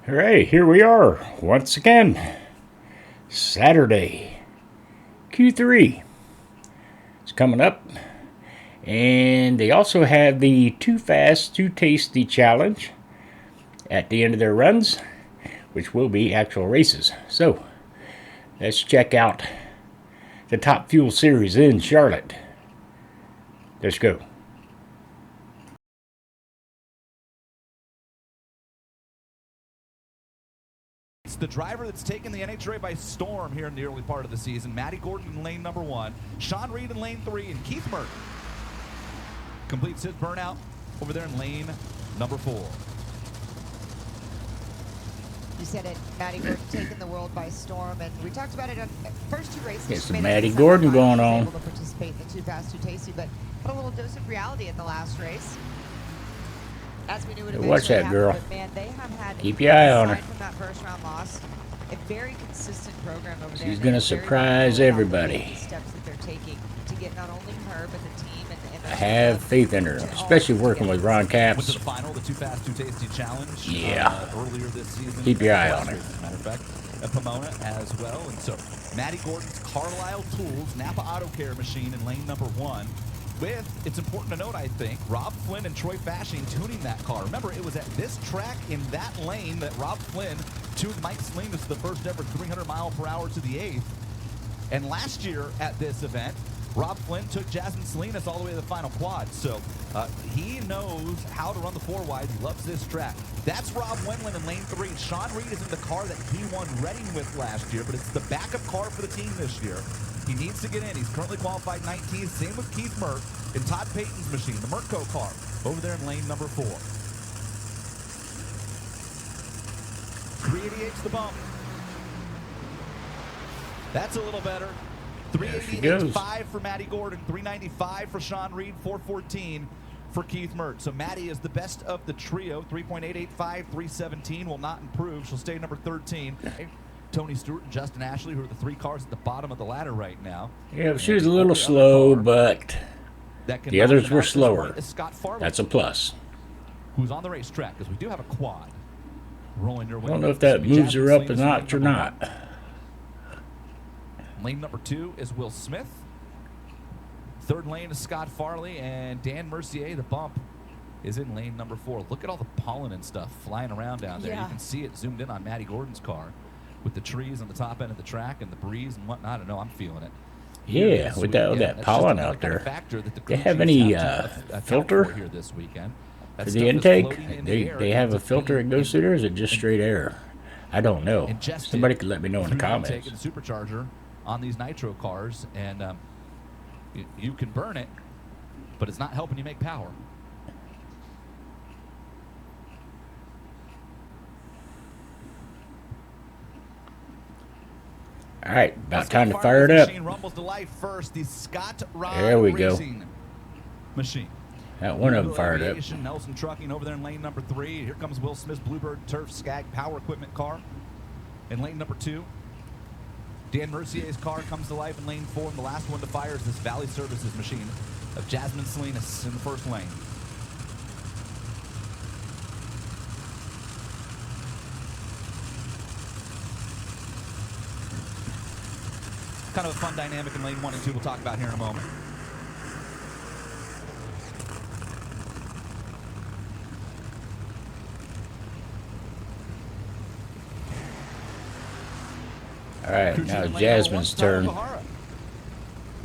All right, here we are once again. Saturday, Q3 is coming up, and they also have the 2Fast2Tasty challenge at the end of their runs, which will be actual races. So let's check out the Top Fuel Series in Charlotte. Let's go. It's the driver that's taken the NHRA by storm here in the early part of the season. Matty Gordon in lane number 1, Sean Reed in lane 3, and Keith Mert completes his burnout over there in lane number 4. You said it, Matty Gordon taking the world by storm, and we talked about it on the first 2 races. Get some Matty Gordon going on. Able to participate in the 2Fast2Tasty, but had a little dose of reality at the last race. As we knew it eventually watch that happened, girl. but man, they have had, keep your eye on her. From that first round loss, a very consistent program over there. She's gonna surprise everybody. Steps that they're taking to get not only her but the team and I have faith in her, especially working with Ron Went Capps. to the final, the 2Fast2Tasty challenge. Yeah. Earlier this season. Keep your eye on her. As a matter of fact, at Pomona as well. And so, Matty Gordon's Carlisle Tools Napa Auto Care machine in lane number 1. With, it's important to note, I think, Rob Flynn and Troy Fashing tuning that car. Remember, it was at this track in that lane that Rob Flynn tuned Mike Salinas to the first ever 300 mile per hour to the 8th. And last year at this event, Rob Flynn took Jasmine Salinas all the way to the final quad. So he knows how to run the 4 wide. He loves this track. That's Rob Wendland in lane 3. Sean Reed is in the car that he won Reading with last year, but it's the backup car for the team this year. He needs to get in. He's currently qualified 19th. Same with Keith Mert in Todd Payton's machine, the Merco car, over there in lane number 4. 388's the bump. That's a little better. 388.5 for Matty Gordon, 395 for Sean Reed, 414 for Keith Mert. So Matty is the best of the trio. 3.885, 317 will not improve. She'll stay number 13. Tony Stewart and Justin Ashley, who are the 3 cars at the bottom of the ladder right now. Yeah, she was a little slow, but the others were slower. That's a plus. Who's on the racetrack, because we do have a quad rolling your way. I don't know if that moves her up a notch or not. Lane number 2 is Will Smith. 3rd lane is Scott Farley, and Dan Mercier, the bump, is in lane number 4. Look at all the pollen and stuff flying around down there. Yeah. You can see it zoomed in on Matty Gordon's car with the trees on the top end of the track and the breeze and whatnot. I don't know, I'm feeling it. Yeah, with that pollen out there. They have any filter here this weekend for the intake? They have a filter that goes through there, or is it just straight air? I don't know. Somebody could let me know in the comments. Supercharger on these nitro cars, and you can burn it, but it's not helping you make power. All right, about time to fire it up. Rumbles to life first. The Scott Rod there we go. Machine. Got one of them fired up. Nelson Trucking over there in lane number 3. Here comes Will Smith's Bluebird Turf Skag Power Equipment car in lane number 2. Dan Mercier's car comes to life in lane 4, and the last one to fire is this Valley Services machine of Jasmine Salinas in the 1st lane. Kind of a fun dynamic in lane 1 and 2 we'll talk about here in a moment. All right, now Jasmine's turn.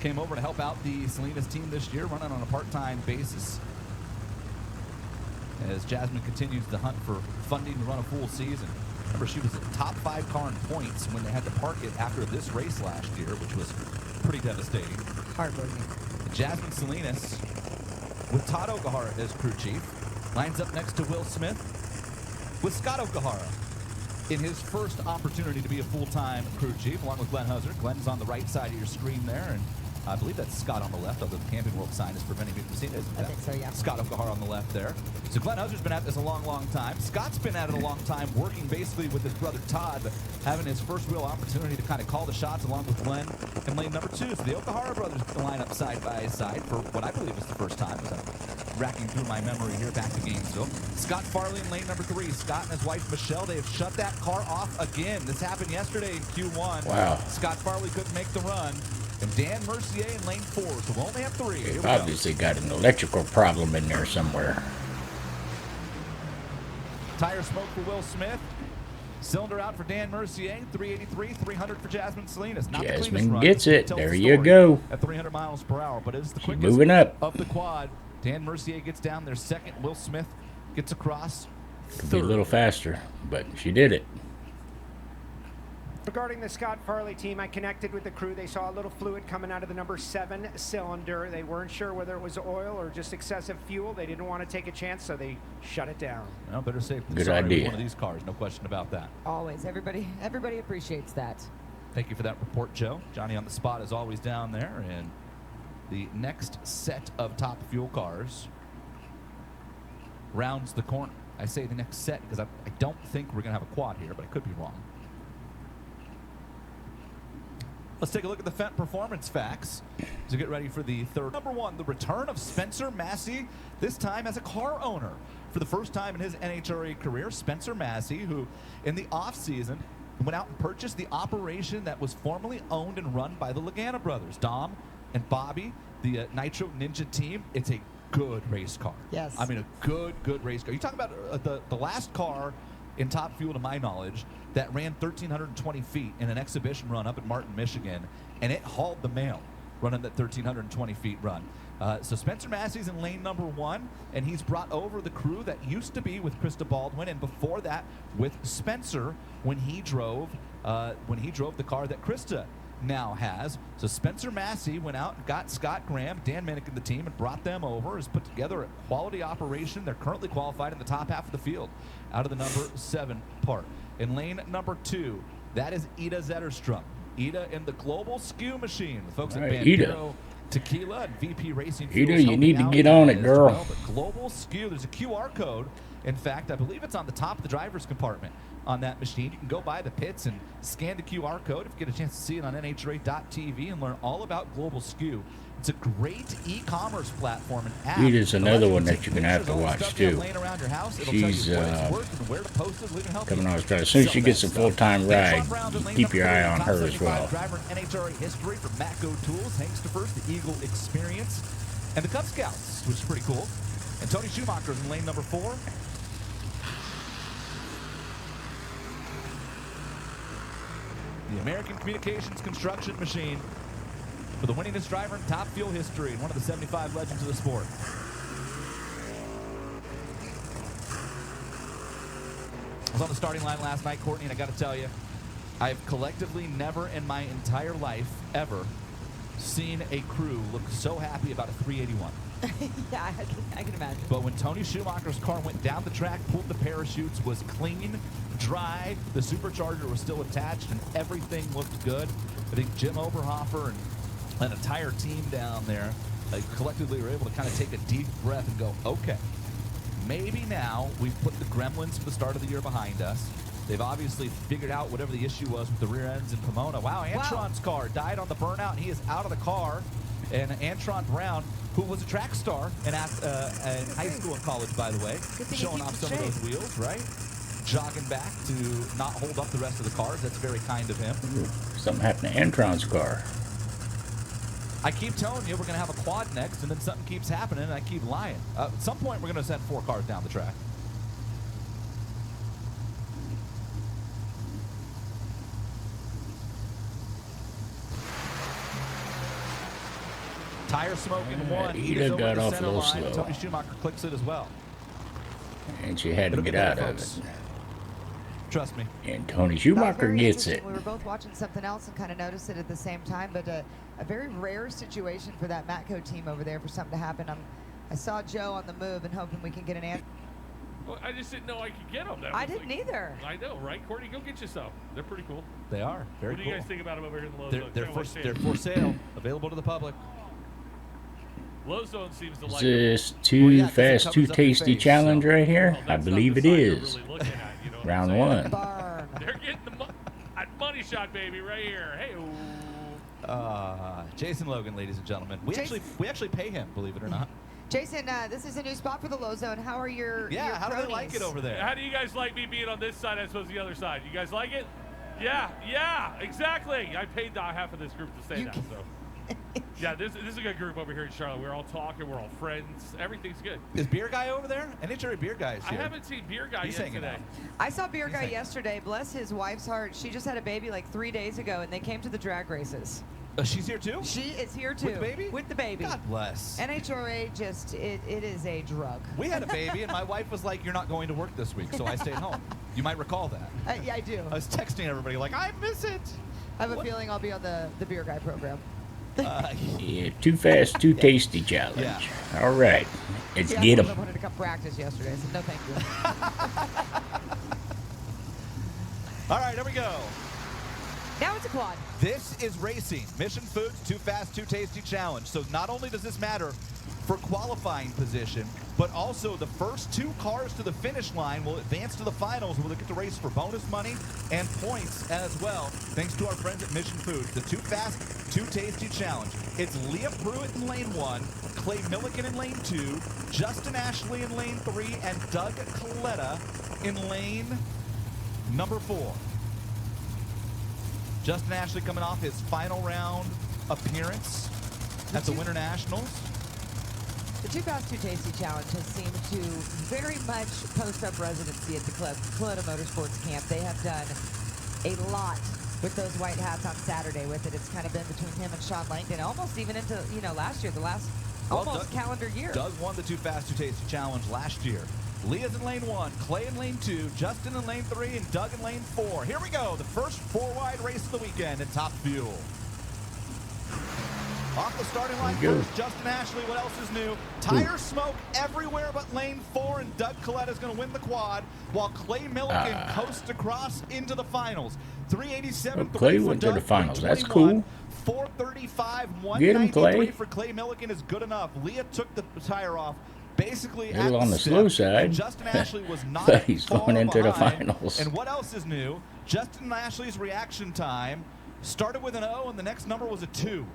Came over to help out the Salinas team this year, running on a part-time basis. As Jasmine continues to hunt for funding to run a full season. Remember, she was a top 5 car in points when they had to park it after this race last year, which was pretty devastating. Heartbreaking. Jasmine Salinas, with Todd Okahara as crew chief, lines up next to Will Smith with Scott Okahara in his first opportunity to be a full-time crew chief, along with Glenn Huzzer. Glenn's on the right side of your screen there, and I believe that's Scott on the left, although the Camping World sign is preventing me from seeing it. I think so, yeah. Scott Okahara on the left there. So Glenn Huzzer's been at this a long, long time. Scott's been at it a long time, working basically with his brother Todd, but having his first real opportunity to kind of call the shots along with Glenn in lane number 2. So the Okahara brothers line up side by side for what I believe is the first time. It was racking through my memory here back to Gainesville. Scott Farley in lane number 3. Scott and his wife Michelle, they have shut that car off again. This happened yesterday in Q1. Wow. Scott Farley couldn't make the run. And Dan Mercier in lane 4, so we'll only have 3. They've obviously got an electrical problem in there somewhere. Tire smoke for Will Smith. Cylinder out for Dan Mercier. 383, 300 for Jasmine Salinas. Not Jasmine the cleanest run. gets it. Tells There the you story go. At 300 miles per hour, but it is the She's quickest moving up. of the quad. Dan Mercier gets down there second. Will Smith gets across. Could be a little faster, but she did it. Regarding the Scott Farley team, I connected with the crew. They saw a little fluid coming out of the number 7 cylinder. They weren't sure whether it was oil or just excessive fuel. They didn't want to take a chance, so they shut it down. Well, better safe than Good sorry with idea. one of these cars, no question about that. Always. Everybody appreciates that. Thank you for that report, Joe. Johnny on the spot is always down there. And the next set of top fuel cars rounds the corner. I say the next set because I don't think we're going to have a quad here, but I could be wrong. Let's take a look at the Fendt performance facts to get ready for the third. Number 1, the return of Spencer Massey, this time as a car owner. For the first time in his NHRA career, Spencer Massey, who in the offseason went out and purchased the operation that was formerly owned and run by the Lagana brothers, Dom and Bobby, the Nitro Ninja team. It's a good race car. Yes. I mean, a good race car. You talk about the last car in Top Fuel, to my knowledge, that ran 1,320 feet in an exhibition run up at Martin, Michigan, and it hauled the mail running that 1,320 feet run. So Spencer Massey's in lane number 1, and he's brought over the crew that used to be with Krista Baldwin, and before that with Spencer when he drove the car that Krista now has. So Spencer Massey went out and got Scott Graham, Dan Minnick and the team, and brought them over, has put together a quality operation. They're currently qualified in the top half of the field out of the number 7 part. In lane number 2, that is Ida Zetterstrom. Ida in the Global Skew Machine. The folks at Bandero Tequila and VP Racing Fuels. Ida, you need to get on it, girl. Well, but Global Skew, there's a QR code. In fact, I believe it's on the top of the driver's compartment on that machine. You can go by the pits and scan the QR code if you get a chance to see it on NHRA.tv and learn all about Global Skew. It's a great e-commerce platform and app. Ida's another one that you're going to have to watch, too. She's coming on. As soon as she gets a full-time ride, keep your eye on her as well. Driver in NHRA history from Matco Tools, Hangster First, the Eagle Experience, and the Cub Scouts, which is pretty cool. And Tony Schumacher's in lane number 4. The American Communications Construction Machine for the winningest driver in Top Fuel history and one of the 75 legends of the sport. I was on the starting line last night, Courtney, and I got to tell you, I've collectively never in my entire life ever seen a crew look so happy about a 381. Yeah, I can imagine. But when Tony Schumacher's car went down the track, pulled the parachutes, was clean, dry, the supercharger was still attached, and everything looked good. I think Jim Oberhofer and an entire team down there collectively were able to kind of take a deep breath and go, okay, maybe now we've put the gremlins for the start of the year behind us. They've obviously figured out whatever the issue was with the rear ends in Pomona. Wow, Antron's car died on the burnout, and he is out of the car. And Antron Brown, who was a track star in high school and college, by the way, showing off some of those wheels, right? Jogging back to not hold up the rest of the cars. That's very kind of him. Something happened to Antron's car. I keep telling you we're going to have a quad next, and then something keeps happening, and I keep lying. At some point, we're going to send 4 cars down the track. Tire smoke in 1. Ida got off a little slow. Tony Schumacher clicks it as well. And she had to get out of it. Trust me. And Tony Schumacher gets it. We were both watching something else and kind of noticed it at the same time, but a very rare situation for that Matco team over there for something to happen. I saw Joe on the move and hoping we can get an answer. Well, I just didn't know I could get them. I didn't either. I know, right, Courtney? Go get yourself. They're pretty cool. They are. Very cool. What do you guys think about them over here in the Low Zone? They're for sale. Available to the public. Low Zone seems to like Is this 2Fast2Tasty challenge right here? I believe it is. Really at, you know Round 1. Barn. They're getting the money shot, baby, right here. Hey, Jason Logan, ladies and gentlemen. We actually pay him, believe it or not. Jason, this is a new spot for the Low Zone. How are your How do they cronies? like it over there? How do you guys like me being on this side as opposed to the other side? You guys like it? Yeah, exactly. I paid half of this group to say that. So, yeah, this is a good group over here in Charlotte. We're all talking. We're all friends. Everything's good. Is Beer Guy over there? NHRA Beer Guy is here. I haven't seen Beer Guy He's yet hanging today. out. I saw Beer Guy yesterday. Bless his wife's heart. She just had a baby like 3 days ago, and they came to the drag races. She's here too? She is here too. With the baby? With the baby. God bless. NHRA just, it is a drug. We had a baby, and my wife was like, "You're not going to work this week," so I stayed home. You might recall that. Yeah, I do. I was texting everybody like, "I miss it." I have a feeling I'll be on the Beer Guy program. Yeah, Too Fast, Too Tasty challenge. Yeah. All right, let's Yeah, get I them. wanted to come practice yesterday. I said, no, thank you. All right, here we go. Now it's a quad. This is racing. Mission Foods 2Fast2Tasty challenge. So not only does this matter for qualifying position, but also the first 2 cars to the finish line will advance to the finals, where they get to race for bonus money and points as well, thanks to our friends at Mission Foods. The 2Fast2Tasty challenge. It's Leah Pruitt in lane 1, Clay Milliken in lane 2, Justin Ashley in lane 3, and Doug Coletta in lane number 4. Justin Ashley coming off his final round appearance at the Winter Nationals. The 2Fast2Tasty challenge has seemed to very much post up residency at the Coletta Motorsports camp. They have done a lot with those white hats on Saturday with it. It's kind of been between him and Sean Langdon, almost even into, last year, almost calendar year. Doug won the 2Fast2Tasty challenge last year. Leah's in lane 1, Clay in lane 2, Justin in lane 3, and Doug in lane 4. Here we go, the first 4-wide race of the weekend in Top Fuel. Off the starting line first, Justin Ashley. What else is new? Tire smoke everywhere but lane 4, and Doug Coletta is going to win the quad, while Clay Milliken coasts across into the finals. 387 Clay went to the finals. That's cool. 435, Get him, 193 Clay. for Clay Milliken is good enough. Leah took the tire off basically A little at on the step, slow side. and Justin Ashley was not But he's far going into the behind. finals. And what else is new? Justin Ashley's reaction time started with an O, and the next number was a 2.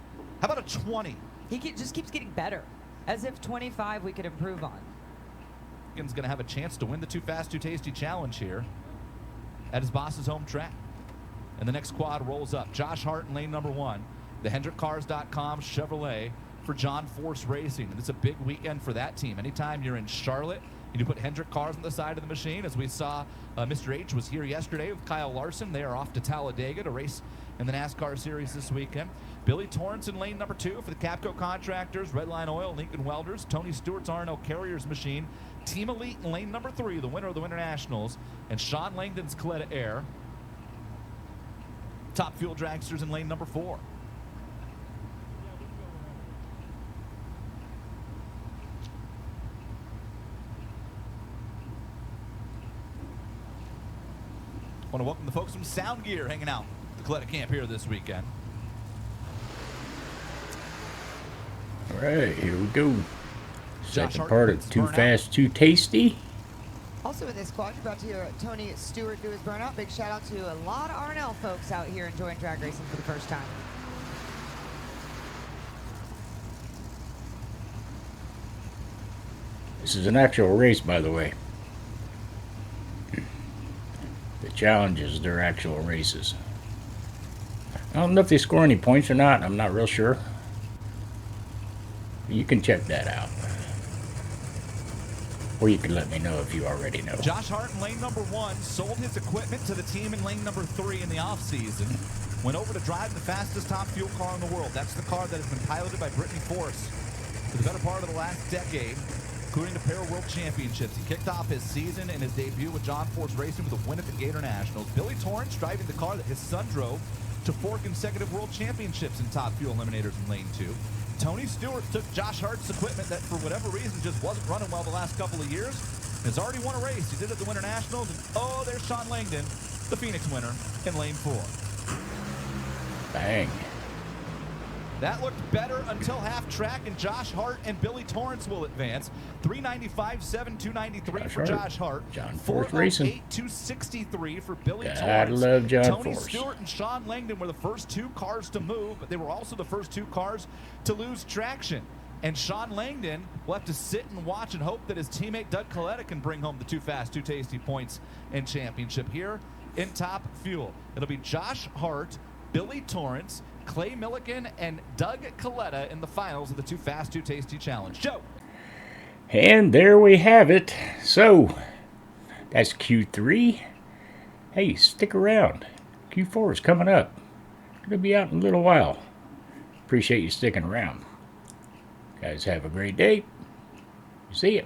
How about a 20? He just keeps getting better, as if 25 we could improve on. Milliken's going to have a chance to win the 2Fast2Tasty challenge here at his boss's home track. And the next quad rolls up. Josh Hart in lane number 1. The HendrickCars.com Chevrolet for John Force Racing. And it's a big weekend for that team. Anytime you're in Charlotte and you put Hendrick Cars on the side of the machine, as we saw Mr. H was here yesterday with Kyle Larson. They are off to Talladega to race in the NASCAR series this weekend. Billy Torrance in lane number 2 for the Capco Contractors, Redline Oil, Lincoln Welders. Tony Stewart's R&O Carriers machine. Team Elite in lane number 3, the winner of the Winter Nationals. And Sean Langdon's Coletta Air. Top Fuel Dragsters in lane number 4. I want to welcome the folks from Sound Gear hanging out at the Coletta camp here this weekend. All right, here we go. Second Hart part of gets Too burnout. Fast, Too Tasty. Also in this quad, you're about to hear Tony Stewart do his burnout. Big shout out to a lot of R&L folks out here enjoying drag racing for the first time. This is an actual race, by the way. The challenges, they're actual races. I don't know if they score any points or not. I'm not real sure. You can check that out. Or you can let me know if you already know. Josh Hart in lane number 1 sold his equipment to the team in lane number 3 in the offseason. Went over to drive the fastest top fuel car in the world. That's the car that has been piloted by Brittany Force for the better part of the last decade, including the Para World Championships. He kicked off his season and his debut with John Force Racing with a win at the Gator Nationals. Billy Torrance driving the car that his son drove to 4 consecutive World Championships in Top Fuel Eliminators in lane 2. Tony Stewart took Josh Hart's equipment that, for whatever reason, just wasn't running well the last couple of years. Has already won a race. He did it at the Winter Nationals. And oh, there's Sean Langdon, the Phoenix winner, in lane 4. Bang. That looked better until half track, and Josh Hart and Billy Torrance will advance. 395.7, 293 for Josh Hart. John Force Racing. 408, 263 for Billy Gotta Torrance. love John Tony Force. Stewart and Sean Langdon were the first 2 cars to move, but they were also the first 2 cars to lose traction. And Sean Langdon will have to sit and watch and hope that his teammate Doug Coletta can bring home the 2Fast2Tasty points and championship here in Top Fuel. It'll be Josh Hart, Billy Torrance, Clay Milliken, and Doug Coletta in the finals of the 2Fast2Tasty Challenge. Joe. And there we have it. So, that's Q3. Hey, stick around. Q4 is coming up. It'll be out in a little while. Appreciate you sticking around. Guys, have a great day. See ya.